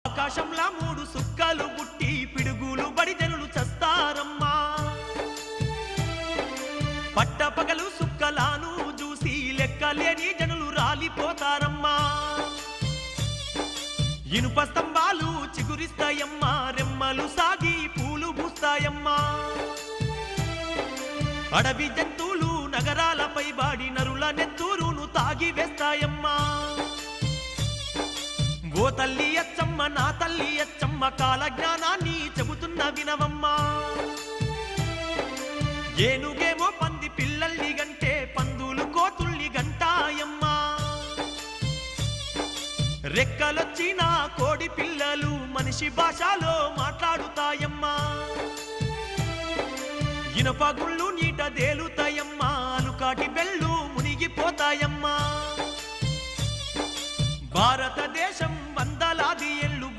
ఆకాశంలా మూడు సుక్కలు పుట్టి పిడుగులు బడి జనులు చస్తారమ్మా పట్టపగలు సుక్కలాను చూసి లెక్కలేని జనులు రాలిపోతారమ్మా ఇనుప స్తంభాలు చిగురిస్తాయమ్మా రెమ్మలు సాగి పూలు పూస్తాయమ్మా అడవి జంతువులు నగరాలపై బాడి నరుల నెత్తూరును తాగి వేస్తాయమ్మా ఓ తల్లి అచ్చమ్మ నా తల్లి అచ్చమ్మ కాల జ్ఞానాన్ని చెబుతున్న వినవమ్మా ఏనుగేమో పంది పిల్లల్ని గంటే పందులు కోతుల్ని గంటాయమ్మా రెక్కలొచ్చిన కోడి పిల్లలు మనిషి భాషలో మాట్లాడుతాయమ్మా ఇనుప గుళ్ళు నీట తేలుతాయమ్మా అలుకాటి బెళ్ళు మునిగిపోతాయమ్మా భారతదేశం వందలాది